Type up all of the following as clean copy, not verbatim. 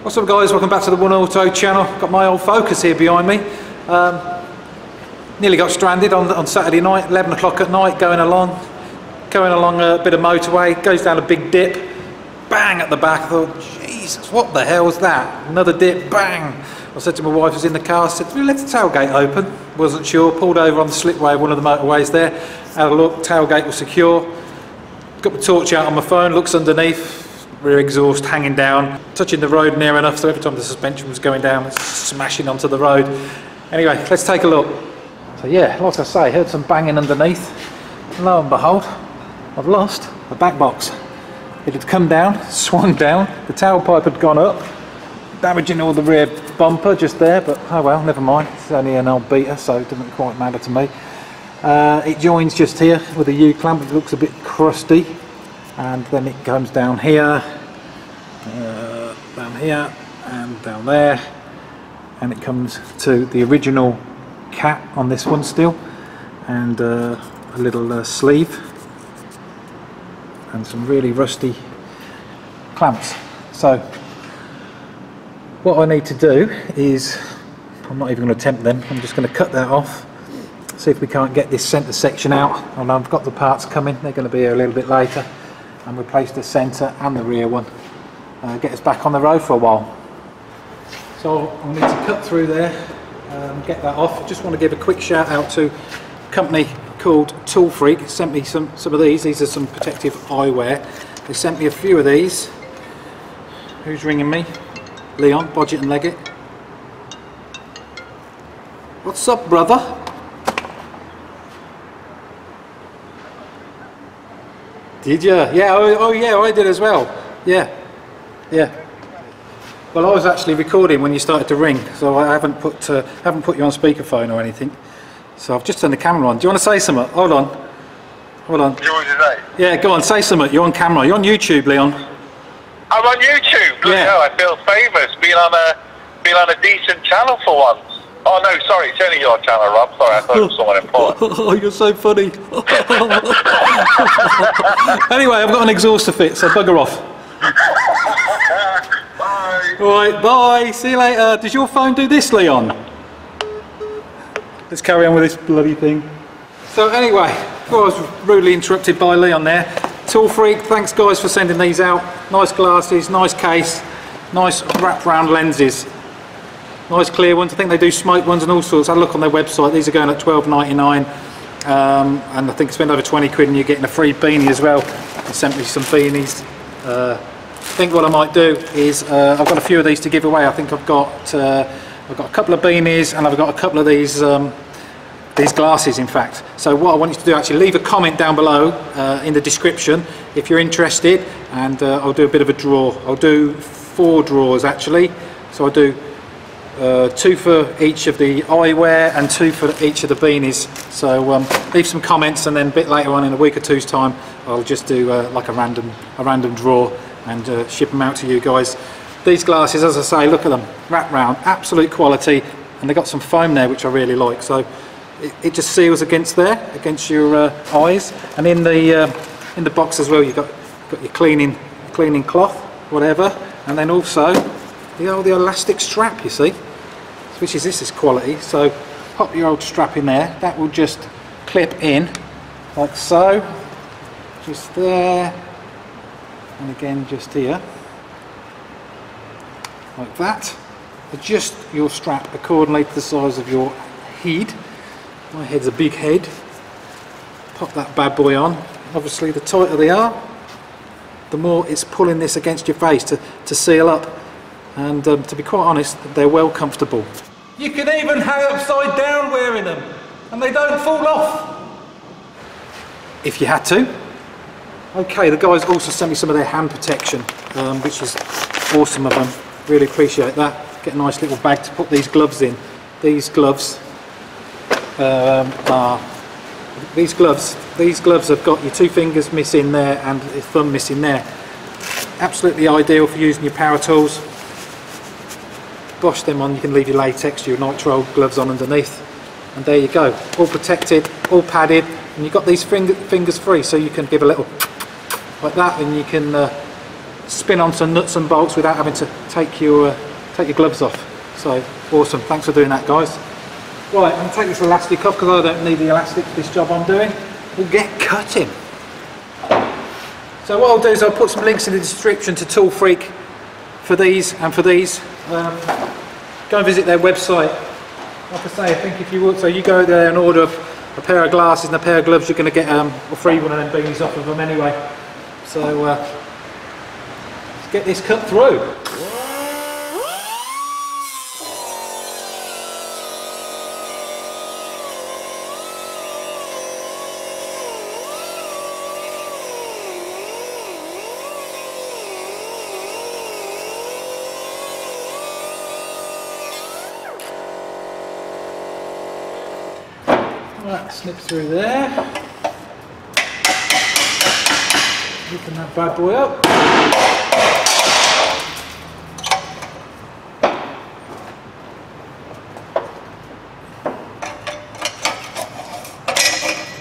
What's up guys, welcome back to the One Auto channel. Got my old Focus here behind me. Nearly got stranded on Saturday night, 11 o'clock at night, going along a bit of motorway, goes down a big dip, bang at the back. I thought, Jesus, what the hell was that? Another dip, bang. I said to my wife who's in the car, I said, let the tailgate open. Wasn't sure, pulled over on the slipway of one of the motorways there, had a look, tailgate was secure. Got my torch out on my phone, looks underneath, rear exhaust hanging down, touching the road near enough so every time the suspension was going down it's smashing onto the road. Anyway, let's take a look. So yeah, like I say, heard some banging underneath. Lo and behold, I've lost the back box. It had come down, swung down, the tailpipe had gone up, damaging all the rear bumper just there, but oh well, never mind. It's only an old beater, so it doesn't quite matter to me. It joins just here with a U-clamp, it looks a bit crusty. And then it comes down here, and down there, and it comes to the original cap on this one still, and a little sleeve, and some really rusty clamps. So what I need to do is, I'm not even going to attempt them, I'm just going to cut that off, see if we can't get this centre section out. And I've got the parts coming, they're going to be here a little bit later, and replace the centre and the rear one, get us back on the road for a while. So I'll need to cut through there, get that off. I just want to give a quick shout out to a company called ToolFreak. It sent me some of these are some protective eyewear. They sent me a few of these. Who's ringing me? Leon, Bodget and Leggett. What's up, brother? Did you? Yeah, oh yeah, I did as well. Yeah. Well, I was actually recording when you started to ring, so I haven't put you on speakerphone or anything. So I've just turned the camera on. Do you want to say something? Hold on. You want to say? Yeah, go on, say something. You're on camera. You're on YouTube, Leon. I'm on YouTube. Look, yeah. I feel famous being on a decent channel for once. Oh no, sorry, it's only your channel, Rob. Sorry, I thought it was someone important. Oh, you're so funny. Anyway, I've got an exhaust to fit, so bugger off. Bye. Alright, bye. See you later. Does your phone do this, Leon? Let's carry on with this bloody thing. So anyway, I was rudely interrupted by Leon there. ToolFreak, thanks guys for sending these out. Nice glasses, nice case, nice wrap-round lenses. Nice clear ones. I think they do smoke ones and all sorts. I look on their website, these are going at $12.99, and I think spend over 20 quid and you're getting a free beanie as well. They sent me some beanies. I think what I might do is, I've got a few of these to give away. I think I've got a couple of beanies and I've got a couple of these glasses in fact. So what I want you to do, actually leave a comment down below in the description if you're interested, and I'll do a bit of a draw. I'll do 4 draws actually. So I'll do 2 for each of the eyewear and 2 for each of the beanies. So leave some comments, and then a bit later on in a week or two's time I'll just do like a random draw and ship them out to you guys. These glasses, as I say, look at them, wrap round, absolute quality, and they got some foam there which I really like. So it just seals against your eyes, and in the box as well you've got your cleaning cloth, whatever, and then also the elastic strap, you see, which is this is quality. So pop your old strap in there, that will just clip in like so, just there, and again just here like that. Adjust your strap accordingly to the size of your head. My head's a big head. Pop that bad boy on. Obviously the tighter they are, the more it's pulling this against your face to seal up. And to be quite honest, they're well comfortable. You can even hang upside down wearing them, and they don't fall off. If you had to. Okay, the guys also sent me some of their hand protection, which is awesome of them. Really appreciate that. Get a nice little bag to put these gloves in. These gloves these gloves have got your 2 fingers missing there and your thumb missing there. Absolutely ideal for using your power tools. Bosh them on, you can leave your latex, your nitrile gloves on underneath, and there you go, all protected, all padded, and you've got these fingers free, so you can give a little like that, and you can spin on some nuts and bolts without having to take your gloves off. So awesome, thanks for doing that, guys. Right, I'm going to take this elastic off because I don't need the elastic for this job I'm doing. We'll get cutting. So what I'll do is I'll put some links in the description to ToolFreak for these and for these. Go and visit their website. Like I say, I think if you would, so you go there and order a pair of glasses and a pair of gloves, you're going to get a free one of them beanies off of them anyway. So let's get this cut through. Right, snip through there. Open that bad boy up.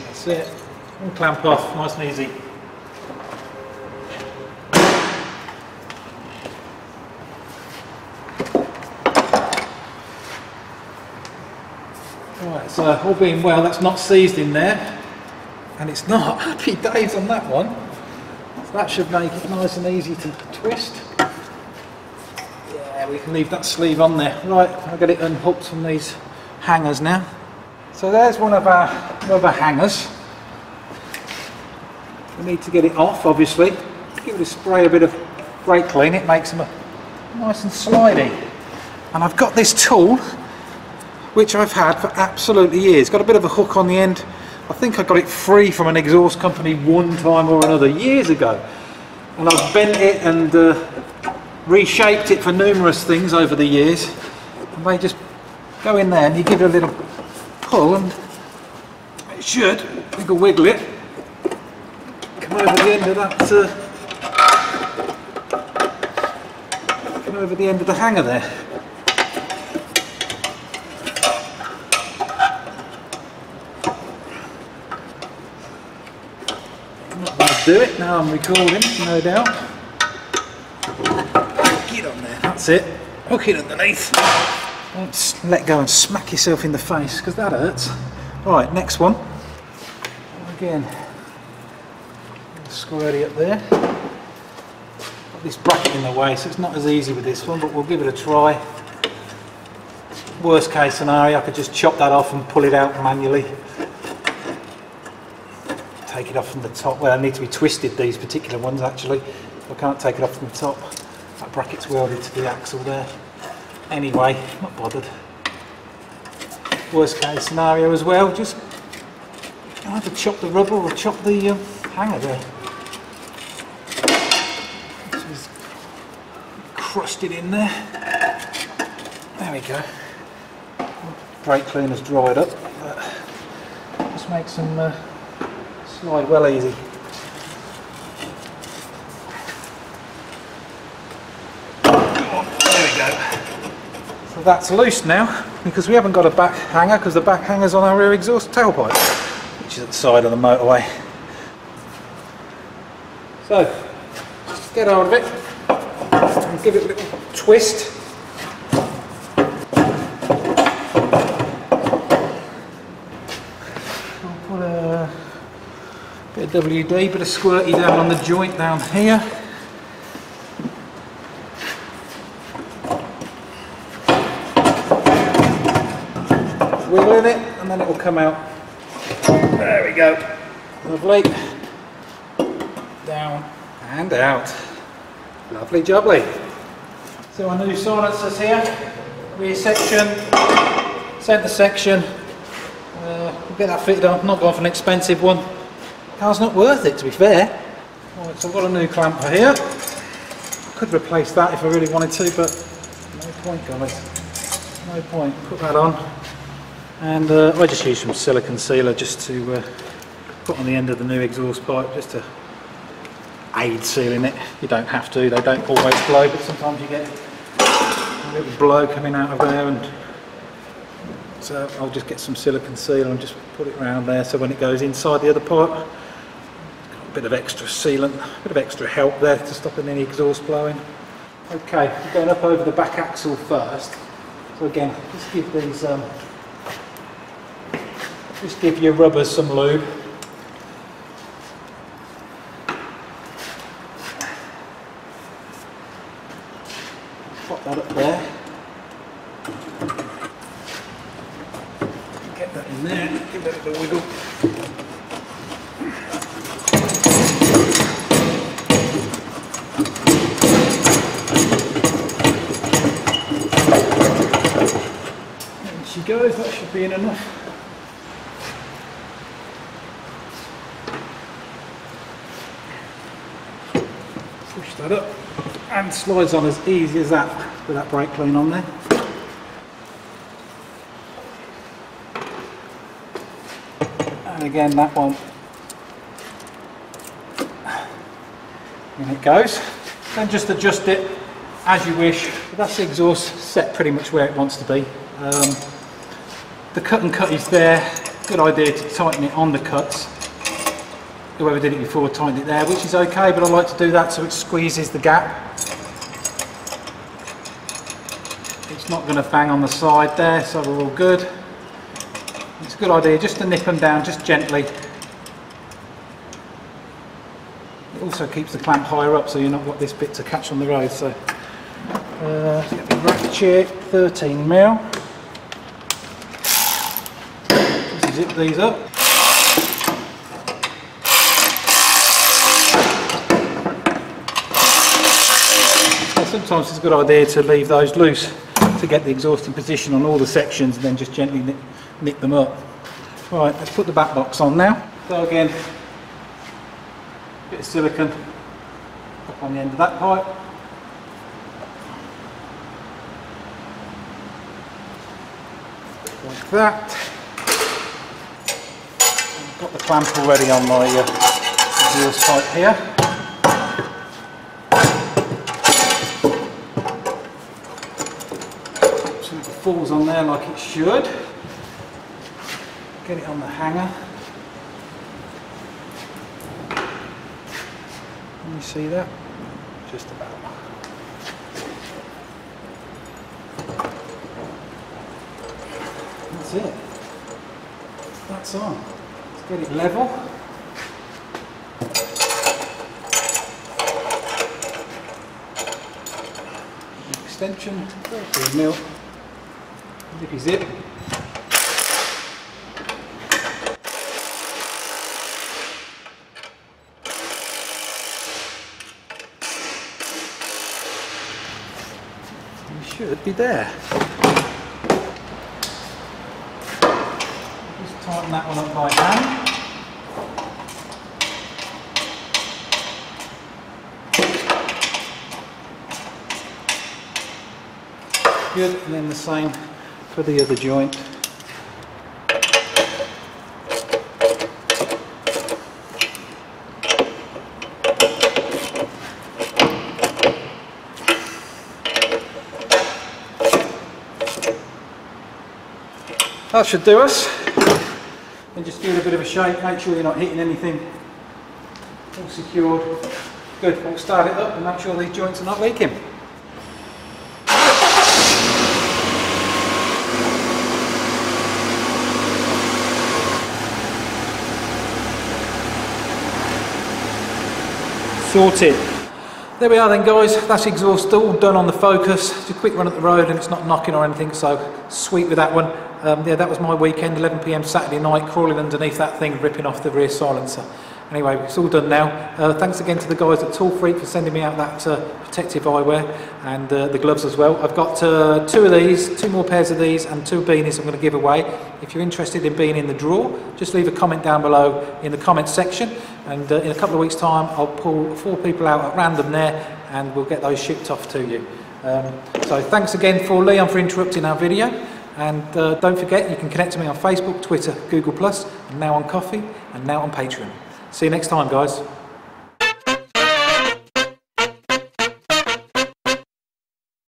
That's it. And clamp off, nice and easy. Right, so all being well, that's not seized in there, and it's not. Happy days on that one. So that should make it nice and easy to twist. Yeah, we can leave that sleeve on there. Right, I'll get it unhooked from these hangers now. So there's one of our hangers. We need to get it off, obviously. Give it a spray, a bit of brake clean, it makes them nice and slidey. And I've got this tool, which I've had for absolutely years. Got a bit of a hook on the end. I think I got it free from an exhaust company one time or another years ago. And I've bent it and reshaped it for numerous things over the years. And they just go in there and you give it a little pull and it should, you can wiggle it, come over the end of that, come over the end of the hanger there. Do it now. I'm recording, no doubt. Get on there. That's it. Hook it underneath. Don't let go and smack yourself in the face because that hurts. Right, next one. Again, squirty up there. Got this bracket in the way, so it's not as easy with this one, but we'll give it a try. Worst case scenario, I could just chop that off and pull it out manually. Take it off from the top. Well, they need to be twisted, these particular ones actually. I can't take it off from the top. That bracket's welded to the axle there. Anyway, not bothered. Worst case scenario as well, just either chop the rubber or chop the hanger there. This is crusted in there. There we go. Brake cleaner's dried up. Just make some slide well easy. There we go. So that's loose now because we haven't got a back hanger because the back hanger's on our rear exhaust tailpipe, which is at the side of the motorway. So just get hold of it and give it a little twist. I'll put a bit of WD, bit of squirty down on the joint down here. Wiggling it and then it will come out. There we go. Lovely. Down and out. Lovely jubbly. So our new silencers here. Rear section, centre section. We'll get that fitted on. Not going for an expensive one. Car's not worth it, to be fair. Right, so I've got a new clamper here. I could replace that if I really wanted to, but no point, guys. No point. Put that on. And I just use some silicone sealer just to put on the end of the new exhaust pipe, just to aid sealing it. You don't have to, they don't always blow, but sometimes you get a little blow coming out of there, and so I'll just get some silicone sealer and just put it around there so when it goes inside the other pipe, it's got a bit of extra sealant, a bit of extra help there to stop any exhaust blowing. Okay, we're going up over the back axle first. So again, just give these, just give your rubbers some lube. Pop that up there. Get that in there, give that a little wiggle. There she goes, that should be enough. Push that up and slides on as easy as that with that brake clean on there. And again that one, in it goes. Then just adjust it as you wish. But that's the exhaust set pretty much where it wants to be. The cut and cut is there. Good idea to tighten it on the cuts. Whoever did it before tightened it there, which is okay, but I like to do that so it squeezes the gap. It's not going to bang on the side there, so we're all good. It's a good idea just to nip them down just gently. It also keeps the clamp higher up so you're not got this bit to catch on the road. So get the ratchet, 13mm. Just zip these up. Sometimes it's a good idea to leave those loose to get the exhaust in position on all the sections and then just gently nip them up. Right, let's put the back box on now. So again, a bit of silicone up on the end of that pipe. Like that. I've got the clamp already on my exhaust pipe here. Falls on there like it should. Get it on the hanger. Can you see that? Just about. That's it. That's on. Let's get it level. Extension, 13mm. Zippy zip. You should be there. Just tighten that one up by hand. Good, and then the same for the other joint. That should do us. And just give it a bit of a shake, make sure you're not hitting anything. All secured. Good, we'll start it up and make sure these joints are not leaking. Sorted. There we are then guys, that's exhaust all done on the Focus. Just a quick run at the road and it's not knocking or anything, so sweet with that one. Yeah, that was my weekend, 11 PM Saturday night, crawling underneath that thing, ripping off the rear silencer. Anyway, it's all done now. Thanks again to the guys at ToolFreak for sending me out that protective eyewear and the gloves as well. I've got two of these, 2 more pairs of these and 2 beanies I'm going to give away. If you're interested in being in the draw, just leave a comment down below in the comments section, and in a couple of weeks time I'll pull 4 people out at random there and we'll get those shipped off to you. So thanks again for Leon for interrupting our video, and don't forget you can connect to me on Facebook, Twitter, Google+, and now on Coffee, and now on Patreon. See you next time guys.